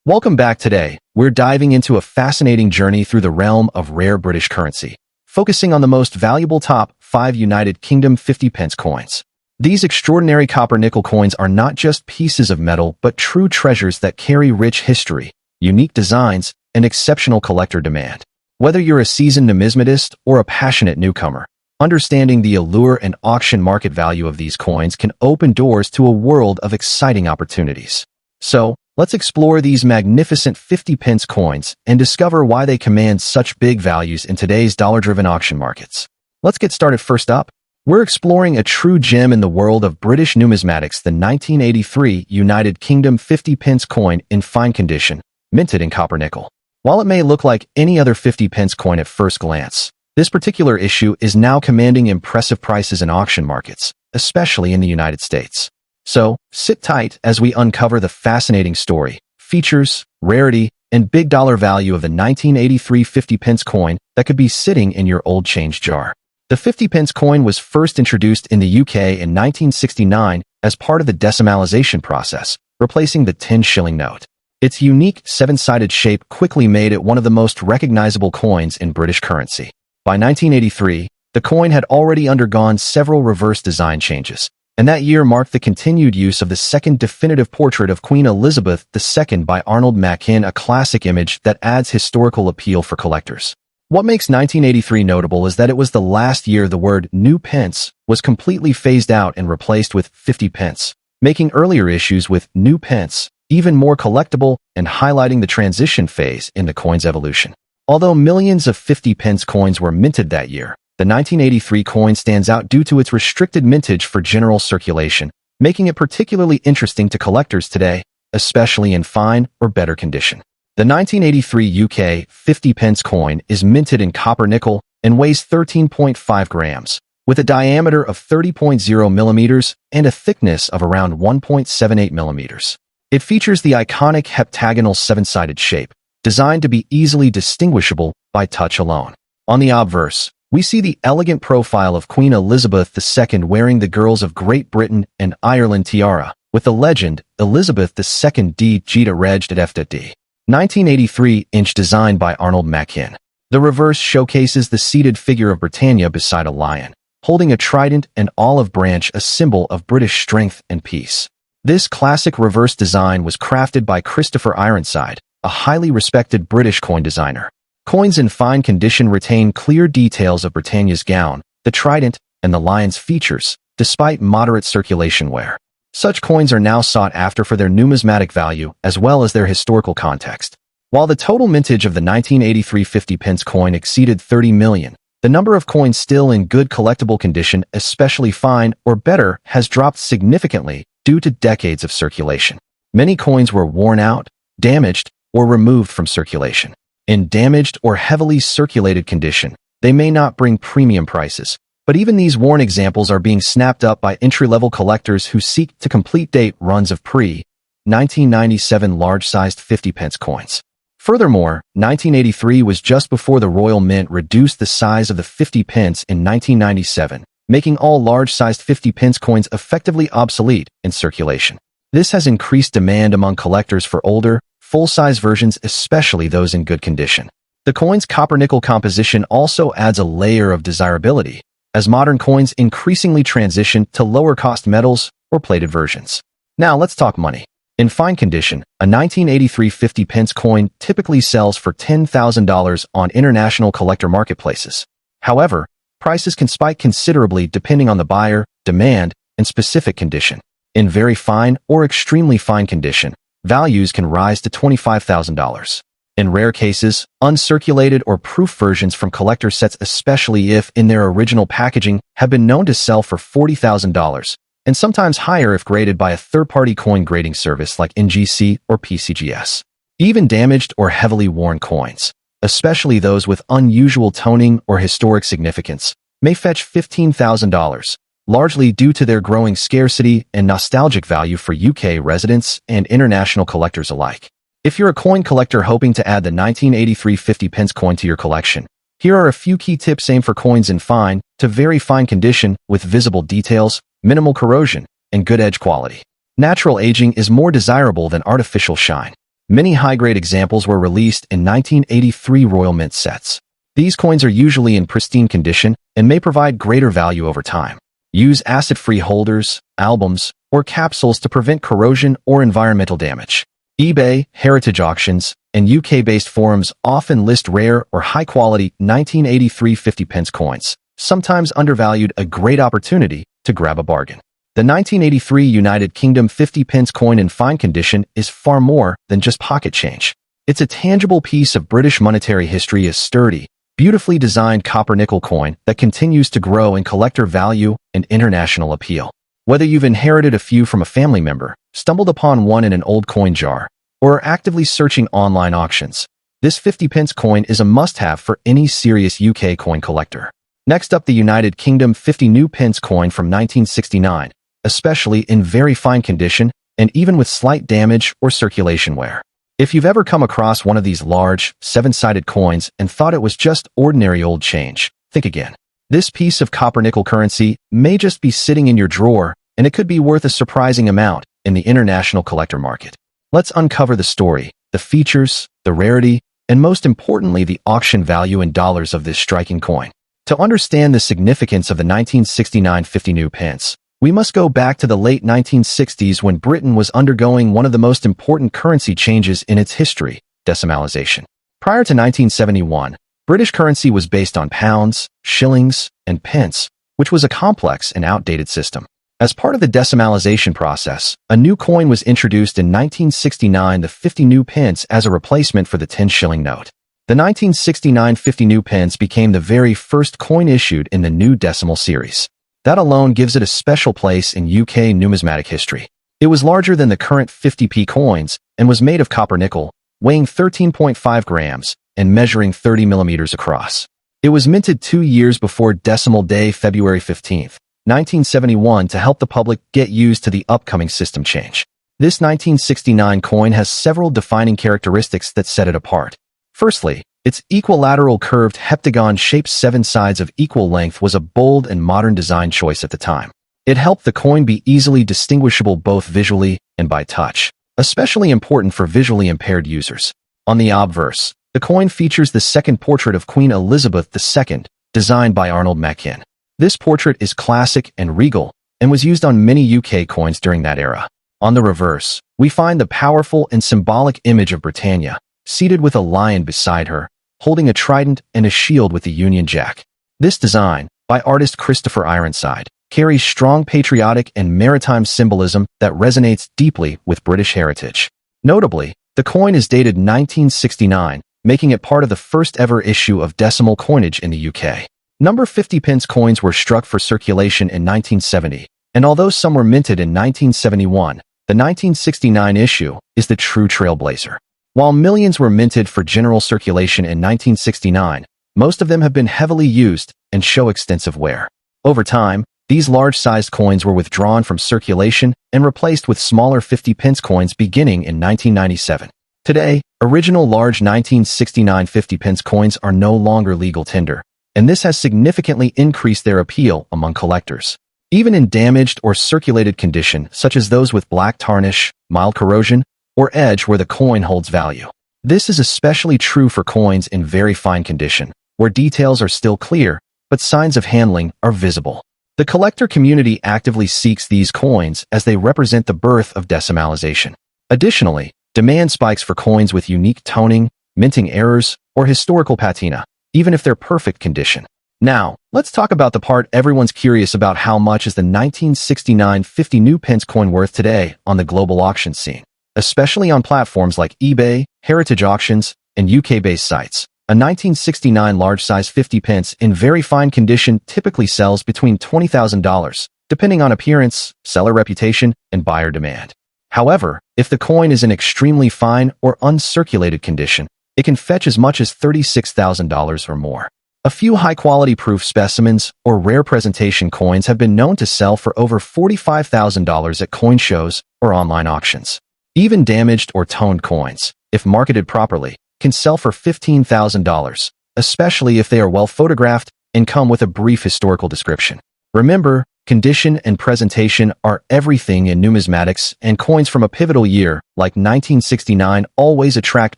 Welcome back. Today, we're diving into a fascinating journey through the realm of rare British currency, focusing on the most valuable top 5 United Kingdom 50 pence coins. These extraordinary copper-nickel coins are not just pieces of metal but true treasures that carry rich history, unique designs, and exceptional collector demand. Whether you're a seasoned numismatist or a passionate newcomer, understanding the allure and auction market value of these coins can open doors to a world of exciting opportunities. So, let's explore these magnificent 50 pence coins and discover why they command such big values in today's dollar-driven auction markets. Let's get started. First up, we're exploring a true gem in the world of British numismatics, the 1983 United Kingdom 50 pence coin in fine condition, minted in copper-nickel. While it may look like any other 50 pence coin at first glance, this particular issue is now commanding impressive prices in auction markets, especially in the United States. So, sit tight as we uncover the fascinating story, features, rarity, and big dollar value of the 1983 50 pence coin that could be sitting in your old change jar. The 50 pence coin was first introduced in the UK in 1969 as part of the decimalization process, replacing the 10-shilling note. Its unique seven-sided shape quickly made it one of the most recognizable coins in British currency. By 1983, the coin had already undergone several reverse design changes, and that year marked the continued use of the second definitive portrait of Queen Elizabeth II by Arnold Machin, a classic image that adds historical appeal for collectors. What makes 1983 notable is that it was the last year the word new pence was completely phased out and replaced with 50 pence, making earlier issues with new pence even more collectible and highlighting the transition phase in the coin's evolution. Although millions of 50 pence coins were minted that year, the 1983 coin stands out due to its restricted mintage for general circulation, making it particularly interesting to collectors today, especially in fine or better condition. The 1983 UK 50 pence coin is minted in copper-nickel and weighs 13.5 grams, with a diameter of 30.0 millimeters and a thickness of around 1.78 millimeters. It features the iconic heptagonal seven-sided shape, designed to be easily distinguishable by touch alone. On the obverse, we see the elegant profile of Queen Elizabeth II wearing the Girls of Great Britain and Ireland tiara, with the legend, Elizabeth II d Gita Regd at FD. 1983-inch design by Arnold Machin. The reverse showcases the seated figure of Britannia beside a lion, holding a trident and olive branch, a symbol of British strength and peace. This classic reverse design was crafted by Christopher Ironside, a highly respected British coin designer. Coins in fine condition retain clear details of Britannia's gown, the trident, and the lion's features, despite moderate circulation wear. Such coins are now sought after for their numismatic value as well as their historical context. While the total mintage of the 1983 50 pence coin exceeded 30 million, the number of coins still in good collectible condition, especially fine or better, has dropped significantly due to decades of circulation. Many coins were worn out, damaged, or removed from circulation. In damaged or heavily circulated condition, they may not bring premium prices, but even these worn examples are being snapped up by entry-level collectors who seek to complete date runs of pre-1997 large-sized 50 pence coins. Furthermore, 1983 was just before the Royal Mint reduced the size of the 50 pence in 1997, making all large-sized 50 pence coins effectively obsolete in circulation. This has increased demand among collectors for older, full-size versions, especially those in good condition. The coin's copper-nickel composition also adds a layer of desirability, as modern coins increasingly transition to lower-cost metals or plated versions. Now let's talk money. In fine condition, a 1983 50 pence coin typically sells for $10,000 on international collector marketplaces. However, prices can spike considerably depending on the buyer, demand, and specific condition. In very fine or extremely fine condition, values can rise to $25,000. In rare cases, uncirculated or proof versions from collector sets, especially if in their original packaging, have been known to sell for $40,000, and sometimes higher if graded by a third-party coin grading service like NGC or PCGS. Even damaged or heavily worn coins, especially those with unusual toning or historic significance, may fetch $15,000, largely due to their growing scarcity and nostalgic value for UK residents and international collectors alike. If you're a coin collector hoping to add the 1983 50 pence coin to your collection, here are a few key tips aimed for coins in fine to very fine condition with visible details, minimal corrosion, and good edge quality. Natural aging is more desirable than artificial shine. Many high-grade examples were released in 1983 Royal Mint sets. These coins are usually in pristine condition and may provide greater value over time. Use acid-free holders, albums, or capsules to prevent corrosion or environmental damage. eBay, heritage auctions, and UK-based forums often list rare or high-quality 1983 50-pence coins, sometimes undervalued, a great opportunity to grab a bargain. The 1983 United Kingdom 50-pence coin in fine condition is far more than just pocket change. It's a tangible piece of British monetary history, a sturdy, beautifully designed copper-nickel coin that continues to grow in collector value and international appeal. Whether you've inherited a few from a family member, stumbled upon one in an old coin jar, or are actively searching online auctions, this 50-pence coin is a must-have for any serious UK coin collector. Next up, the United Kingdom 50 new pence coin from 1969, especially in very fine condition and even with slight damage or circulation wear. If you've ever come across one of these large, seven-sided coins and thought it was just ordinary old change, think again. This piece of copper-nickel currency may just be sitting in your drawer, and it could be worth a surprising amount in the international collector market. Let's uncover the story, the features, the rarity, and most importantly, the auction value in dollars of this striking coin. To understand the significance of the 1969 50 new pence, we must go back to the late 1960s when Britain was undergoing one of the most important currency changes in its history, decimalisation. Prior to 1971, British currency was based on pounds, shillings, and pence, which was a complex and outdated system. As part of the decimalisation process, a new coin was introduced in 1969, the 50 new pence, as a replacement for the 10-shilling note. The 1969 50 new pence became the very first coin issued in the new decimal series. That alone gives it a special place in UK numismatic history. It was larger than the current 50p coins and was made of copper nickel, weighing 13.5 grams and measuring 30 millimeters across. It was minted 2 years before Decimal Day, February 15, 1971, to help the public get used to the upcoming system change. This 1969 coin has several defining characteristics that set it apart. Firstly, its equilateral curved heptagon-shaped 7 sides of equal length was a bold and modern design choice at the time. It helped the coin be easily distinguishable both visually and by touch, especially important for visually impaired users. On the obverse, the coin features the second portrait of Queen Elizabeth II, designed by Arnold Machin. This portrait is classic and regal, and was used on many UK coins during that era. On the reverse, we find the powerful and symbolic image of Britannia, seated with a lion beside her, holding a trident and a shield with the Union Jack. This design, by artist Christopher Ironside, carries strong patriotic and maritime symbolism that resonates deeply with British heritage. Notably, the coin is dated 1969, making it part of the first ever issue of decimal coinage in the UK. Number 50 pence coins were struck for circulation in 1970, and although some were minted in 1971, the 1969 issue is the true trailblazer. While millions were minted for general circulation in 1969, most of them have been heavily used and show extensive wear. Over time, these large-sized coins were withdrawn from circulation and replaced with smaller 50-pence coins beginning in 1997. Today, original large 1969 50-pence coins are no longer legal tender, and this has significantly increased their appeal among collectors. Even in damaged or circulated condition, such as those with black tarnish, mild corrosion, or edge where the coin holds value. This is especially true for coins in very fine condition, where details are still clear, but signs of handling are visible. The collector community actively seeks these coins as they represent the birth of decimalisation. Additionally, demand spikes for coins with unique toning, minting errors, or historical patina, even if they're perfect condition. Now, let's talk about the part everyone's curious about: how much is the 1969 50 new pence coin worth today on the global auction scene? Especially on platforms like eBay, heritage auctions, and UK-based sites. A 1969 large-size 50 pence in very fine condition typically sells between $20,000, depending on appearance, seller reputation, and buyer demand. However, if the coin is in extremely fine or uncirculated condition, it can fetch as much as $36,000 or more. A few high-quality proof specimens or rare presentation coins have been known to sell for over $45,000 at coin shows or online auctions. Even damaged or toned coins, if marketed properly, can sell for $15,000, especially if they are well photographed and come with a brief historical description. Remember, condition, and presentation are everything in numismatics, and coins from a pivotal year, like 1969, always attract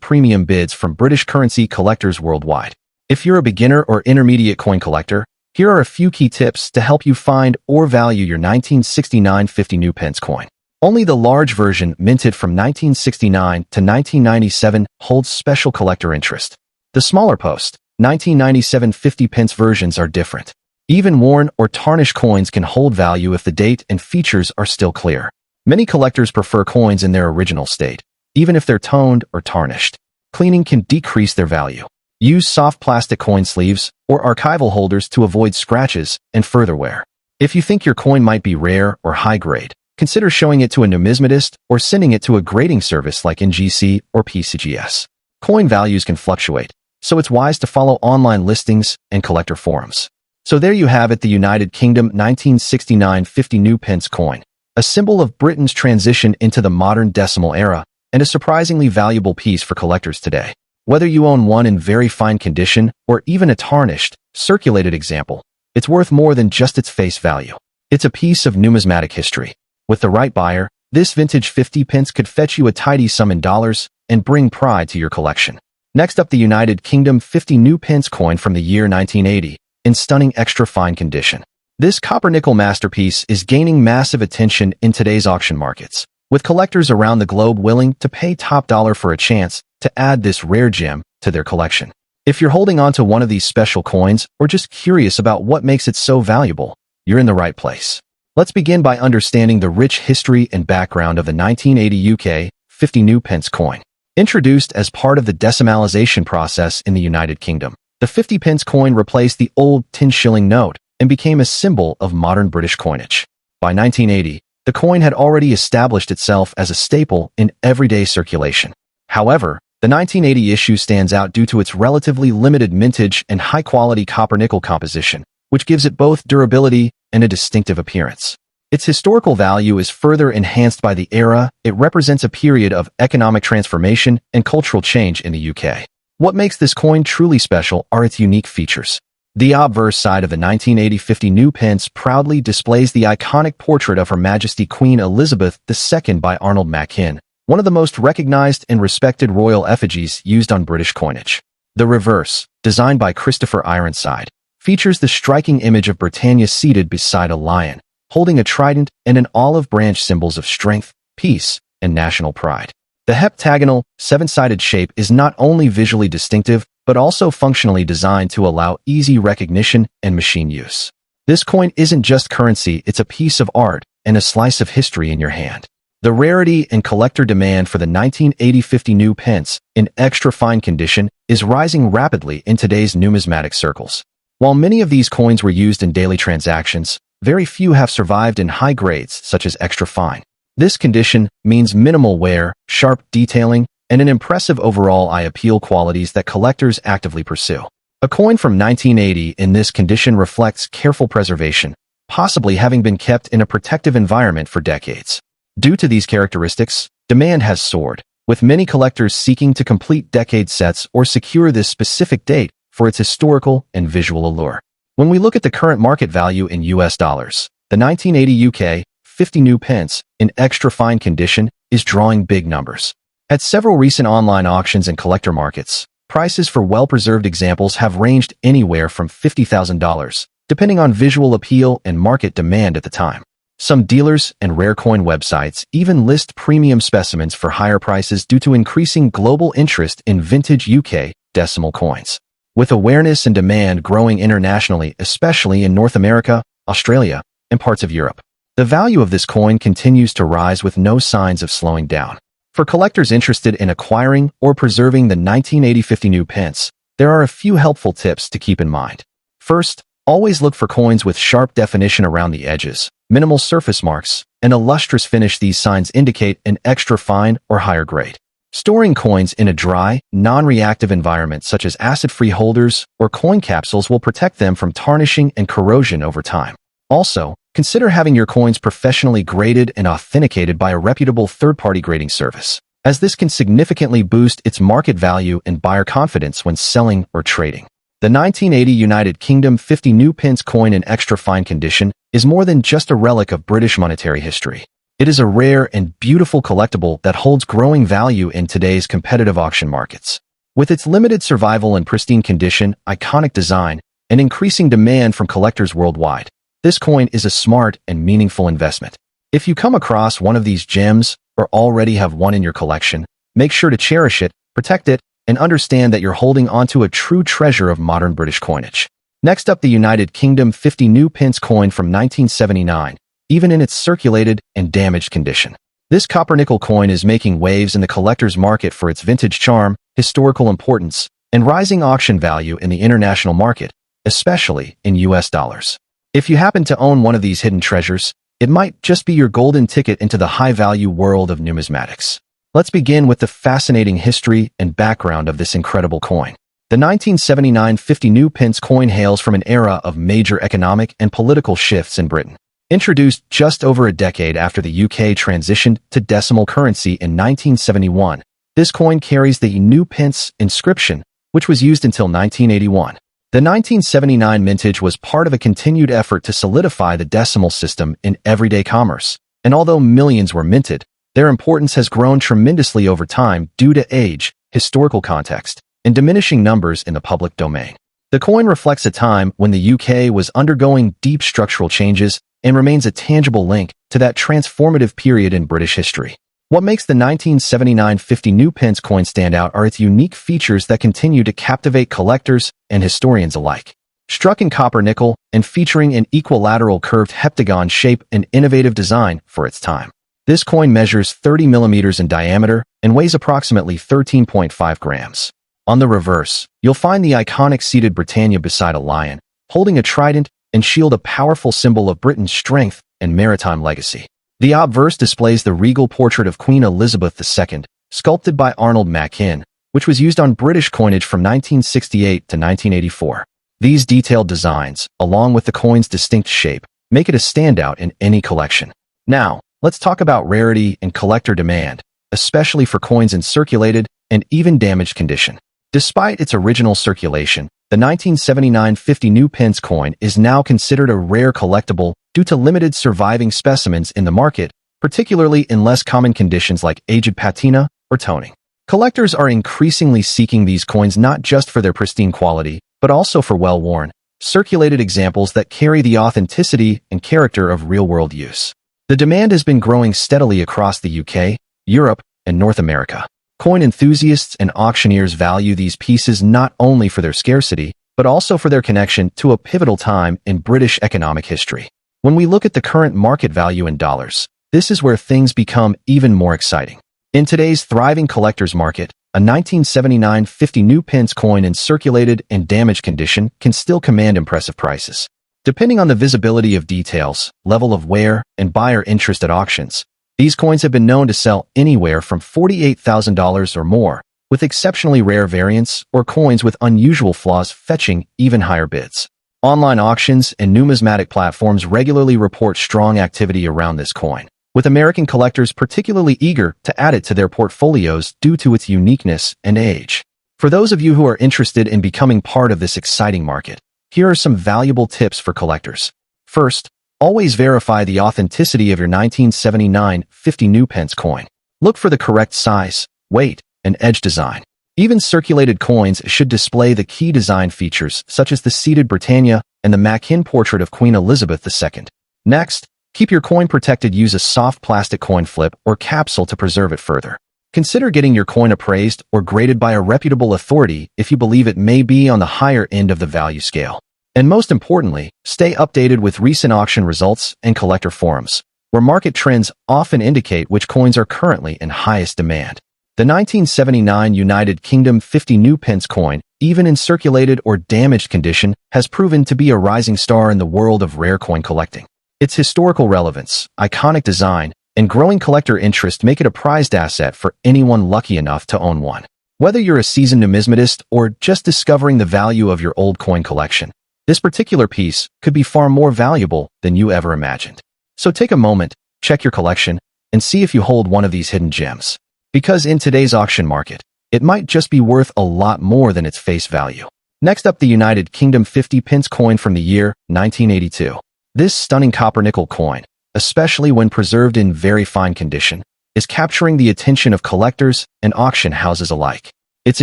premium bids from British currency collectors worldwide. If you're a beginner or intermediate coin collector, here are a few key tips to help you find or value your 1969 50 new pence coin. Only the large version, minted from 1969 to 1997, holds special collector interest. The smaller post, 1997 50 pence versions are different. Even worn or tarnished coins can hold value if the date and features are still clear. Many collectors prefer coins in their original state, even if they're toned or tarnished. Cleaning can decrease their value. Use soft plastic coin sleeves or archival holders to avoid scratches and further wear. If you think your coin might be rare or high grade, consider showing it to a numismatist or sending it to a grading service like NGC or PCGS. Coin values can fluctuate, so it's wise to follow online listings and collector forums. So there you have it, the United Kingdom 1969 50 new pence coin, a symbol of Britain's transition into the modern decimal era, and a surprisingly valuable piece for collectors today. Whether you own one in very fine condition or even a tarnished, circulated example, it's worth more than just its face value. It's a piece of numismatic history. With the right buyer, this vintage 50 pence could fetch you a tidy sum in dollars and bring pride to your collection. Next up, the United Kingdom 50 new pence coin from the year 1980, in stunning extra fine condition. This copper-nickel masterpiece is gaining massive attention in today's auction markets, with collectors around the globe willing to pay top dollar for a chance to add this rare gem to their collection. If you're holding on to one of these special coins or just curious about what makes it so valuable, you're in the right place. Let's begin by understanding the rich history and background of the 1980 UK 50 new pence coin. Introduced as part of the decimalization process in the United Kingdom, the 50 pence coin replaced the old 10 shilling note and became a symbol of modern British coinage. By 1980, the coin had already established itself as a staple in everyday circulation. However, the 1980 issue stands out due to its relatively limited mintage and high-quality copper-nickel composition, which gives it both durability and a distinctive appearance. Its historical value is further enhanced by the era. It represents a period of economic transformation and cultural change in the UK. What makes this coin truly special are its unique features. The obverse side of the 1980 50 new pence proudly displays the iconic portrait of Her Majesty Queen Elizabeth II by Arnold Machin, one of the most recognized and respected royal effigies used on British coinage. The reverse, designed by Christopher Ironside, features the striking image of Britannia seated beside a lion, holding a trident and an olive branch, symbols of strength, peace, and national pride. The heptagonal, seven-sided shape is not only visually distinctive, but also functionally designed to allow easy recognition and machine use. This coin isn't just currency, it's a piece of art and a slice of history in your hand. The rarity and collector demand for the 1980 50 new pence, in extra fine condition, is rising rapidly in today's numismatic circles. While many of these coins were used in daily transactions, very few have survived in high grades such as extra fine. This condition means minimal wear, sharp detailing, and an impressive overall eye appeal, qualities that collectors actively pursue. A coin from 1980 in this condition reflects careful preservation, possibly having been kept in a protective environment for decades. Due to these characteristics, demand has soared, with many collectors seeking to complete decade sets or secure this specific date for its historical and visual allure. When we look at the current market value in US dollars, the 1980 UK 50 new pence, in extra fine condition, is drawing big numbers. At several recent online auctions and collector markets, prices for well-preserved examples have ranged anywhere from $50,000, depending on visual appeal and market demand at the time. Some dealers and rare coin websites even list premium specimens for higher prices due to increasing global interest in vintage UK decimal coins. With awareness and demand growing internationally, especially in North America, Australia, and parts of Europe, the value of this coin continues to rise with no signs of slowing down. For collectors interested in acquiring or preserving the 1980 50 new pence, there are a few helpful tips to keep in mind. First, always look for coins with sharp definition around the edges, minimal surface marks, and a lustrous finish. These signs indicate an extra fine or higher grade. Storing coins in a dry, non-reactive environment such as acid-free holders or coin capsules will protect them from tarnishing and corrosion over time. Also, consider having your coins professionally graded and authenticated by a reputable third-party grading service, as this can significantly boost its market value and buyer confidence when selling or trading. The 1980 United Kingdom 50 new pence coin in extra fine condition is more than just a relic of British monetary history. It is a rare and beautiful collectible that holds growing value in today's competitive auction markets. With its limited survival and pristine condition, iconic design, and increasing demand from collectors worldwide, this coin is a smart and meaningful investment. If you come across one of these gems or already have one in your collection, make sure to cherish it, protect it, and understand that you're holding onto a true treasure of modern British coinage. Next up, the United Kingdom 50 new pence coin from 1979, even in its circulated and damaged condition. This copper-nickel coin is making waves in the collector's market for its vintage charm, historical importance, and rising auction value in the international market, especially in US dollars. If you happen to own one of these hidden treasures, it might just be your golden ticket into the high-value world of numismatics. Let's begin with the fascinating history and background of this incredible coin. The 1979 50 new pence coin hails from an era of major economic and political shifts in Britain. Introduced just over a decade after the UK transitioned to decimal currency in 1971, this coin carries the new pence inscription, which was used until 1981. The 1979 mintage was part of a continued effort to solidify the decimal system in everyday commerce, and although millions were minted, their importance has grown tremendously over time due to age, historical context, and diminishing numbers in the public domain. The coin reflects a time when the UK was undergoing deep structural changes and remains a tangible link to that transformative period in British history. What makes the 1979 50 new pence coin stand out are its unique features that continue to captivate collectors and historians alike. Struck in copper-nickel and featuring an equilateral curved heptagon shape and innovative design for its time. This coin measures 30 millimeters in diameter and weighs approximately 13.5 grams. On the reverse, you'll find the iconic seated Britannia beside a lion, holding a trident and shield, a powerful symbol of Britain's strength and maritime legacy. The obverse displays the regal portrait of Queen Elizabeth II, sculpted by Arnold Machin, which was used on British coinage from 1968 to 1984. These detailed designs, along with the coin's distinct shape, make it a standout in any collection. Now, let's talk about rarity and collector demand, especially for coins in circulated and even damaged condition. Despite its original circulation, the 1979 50 new pence coin is now considered a rare collectible due to limited surviving specimens in the market, particularly in less common conditions like aged patina or toning. Collectors are increasingly seeking these coins not just for their pristine quality, but also for well-worn, circulated examples that carry the authenticity and character of real-world use. The demand has been growing steadily across the UK, Europe, and North America. Coin enthusiasts and auctioneers value these pieces not only for their scarcity, but also for their connection to a pivotal time in British economic history. When we look at the current market value in dollars, this is where things become even more exciting. In today's thriving collector's market, a 1979 50 new pence coin in circulated and damaged condition can still command impressive prices. Depending on the visibility of details, level of wear, and buyer interest at auctions, these coins have been known to sell anywhere from $48,000 or more, with exceptionally rare variants or coins with unusual flaws fetching even higher bids. Online auctions and numismatic platforms regularly report strong activity around this coin, with American collectors particularly eager to add it to their portfolios due to its uniqueness and age. For those of you who are interested in becoming part of this exciting market, here are some valuable tips for collectors. First, always verify the authenticity of your 1979 50 new pence coin. Look for the correct size, weight, and edge design. Even circulated coins should display the key design features such as the seated Britannia and the Machin portrait of Queen Elizabeth II. Next, keep your coin protected. Use a soft plastic coin flip or capsule to preserve it further. Consider getting your coin appraised or graded by a reputable authority if you believe it may be on the higher end of the value scale. And most importantly, stay updated with recent auction results and collector forums, where market trends often indicate which coins are currently in highest demand. The 1979 United Kingdom 50 new pence coin, even in circulated or damaged condition, has proven to be a rising star in the world of rare coin collecting. Its historical relevance, iconic design, and growing collector interest make it a prized asset for anyone lucky enough to own one. Whether you're a seasoned numismatist or just discovering the value of your old coin collection, this particular piece could be far more valuable than you ever imagined. So take a moment, check your collection, and see if you hold one of these hidden gems. Because in today's auction market, it might just be worth a lot more than its face value. Next up, the United Kingdom 50 pence coin from the year 1982. This stunning copper-nickel coin, especially when preserved in very fine condition, is capturing the attention of collectors and auction houses alike. Its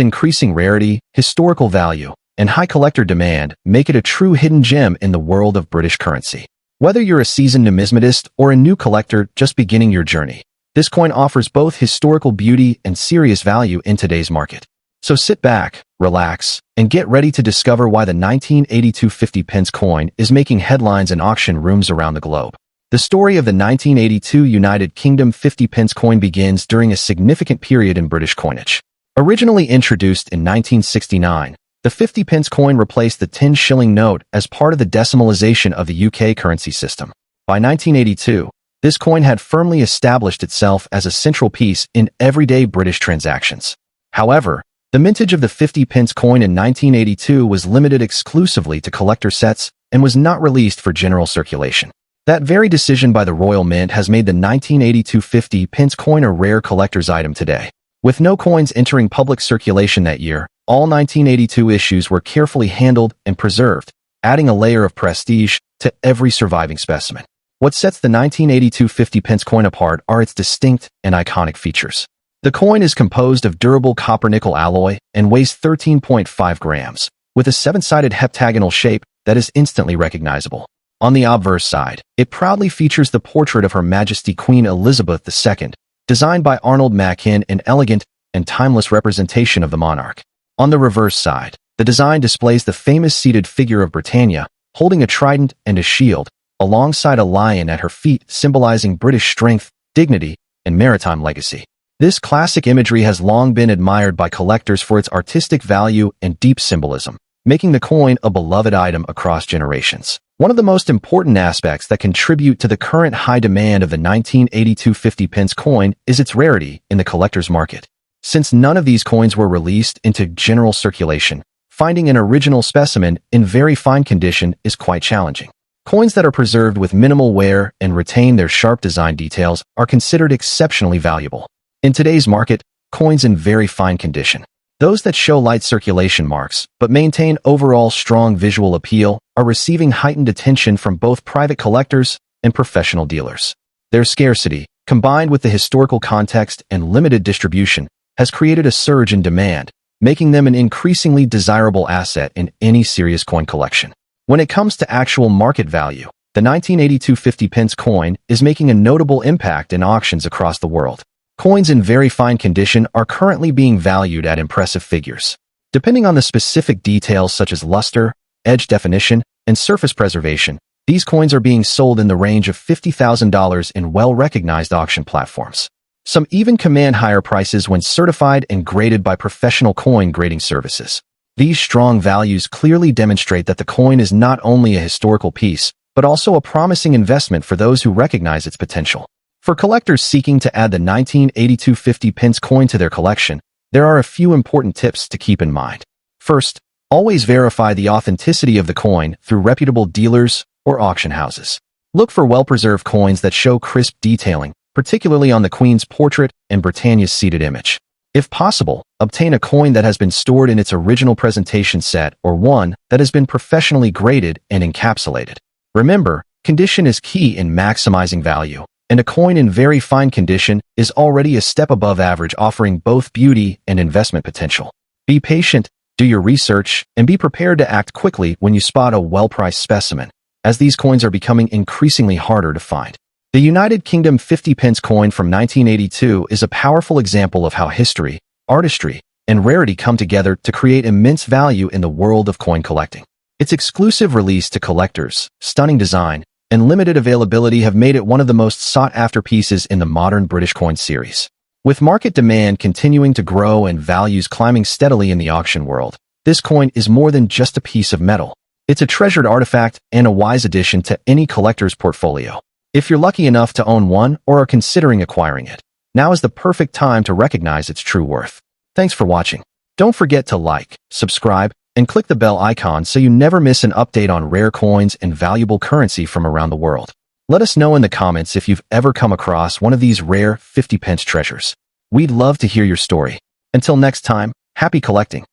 increasing rarity, historical value, and high collector demand make it a true hidden gem in the world of British currency. Whether you're a seasoned numismatist or a new collector just beginning your journey, this coin offers both historical beauty and serious value in today's market. So sit back, relax, and get ready to discover why the 1982 50 pence coin is making headlines in auction rooms around the globe. The story of the 1982 United Kingdom 50 pence coin begins during a significant period in British coinage. Originally introduced in 1969, the 50 pence coin replaced the 10 shilling note as part of the decimalization of the UK currency system. By 1982, this coin had firmly established itself as a central piece in everyday British transactions. However, the mintage of the 50 pence coin in 1982 was limited exclusively to collector sets and was not released for general circulation. That very decision by the Royal Mint has made the 1982 50 pence coin a rare collector's item today. With no coins entering public circulation that year, all 1982 issues were carefully handled and preserved, adding a layer of prestige to every surviving specimen. What sets the 1982 50 pence coin apart are its distinct and iconic features. The coin is composed of durable copper-nickel alloy and weighs 13.5 grams, with a seven-sided heptagonal shape that is instantly recognizable. On the obverse side, it proudly features the portrait of Her Majesty Queen Elizabeth II, designed by Arnold Machin, an elegant and timeless representation of the monarch. On the reverse side, the design displays the famous seated figure of Britannia, holding a trident and a shield, alongside a lion at her feet, symbolizing British strength, dignity, and maritime legacy. This classic imagery has long been admired by collectors for its artistic value and deep symbolism, making the coin a beloved item across generations. One of the most important aspects that contribute to the current high demand of the 1982 50 pence coin is its rarity in the collector's market. Since none of these coins were released into general circulation, finding an original specimen in very fine condition is quite challenging. Coins that are preserved with minimal wear and retain their sharp design details are considered exceptionally valuable. In today's market, coins in very fine condition, those that show light circulation marks but maintain overall strong visual appeal, are receiving heightened attention from both private collectors and professional dealers. Their scarcity, combined with the historical context and limited distribution, has created a surge in demand, making them an increasingly desirable asset in any serious coin collection. When it comes to actual market value, the 1982 50 pence coin is making a notable impact in auctions across the world. Coins in very fine condition are currently being valued at impressive figures. Depending on the specific details such as luster, edge definition, and surface preservation, these coins are being sold in the range of $50,000 in well-recognized auction platforms. Some even command higher prices when certified and graded by professional coin grading services. These strong values clearly demonstrate that the coin is not only a historical piece, but also a promising investment for those who recognize its potential. For collectors seeking to add the 1982 50 pence coin to their collection, there are a few important tips to keep in mind. First, always verify the authenticity of the coin through reputable dealers or auction houses. Look for well-preserved coins that show crisp detailing, particularly on the Queen's portrait and Britannia's seated image. If possible, obtain a coin that has been stored in its original presentation set or one that has been professionally graded and encapsulated. Remember, condition is key in maximizing value, and a coin in very fine condition is already a step above average, offering both beauty and investment potential. Be patient, do your research, and be prepared to act quickly when you spot a well-priced specimen, as these coins are becoming increasingly harder to find. The United Kingdom 50 pence coin from 1982 is a powerful example of how history, artistry, and rarity come together to create immense value in the world of coin collecting. Its exclusive release to collectors, stunning design, and limited availability have made it one of the most sought-after pieces in the modern British coin series. With market demand continuing to grow and values climbing steadily in the auction world, this coin is more than just a piece of metal. It's a treasured artifact and a wise addition to any collector's portfolio. If you're lucky enough to own one or are considering acquiring it, now is the perfect time to recognize its true worth. Thanks for watching. Don't forget to like, subscribe, and click the bell icon so you never miss an update on rare coins and valuable currency from around the world. Let us know in the comments if you've ever come across one of these rare 50 pence treasures. We'd love to hear your story. Until next time, happy collecting.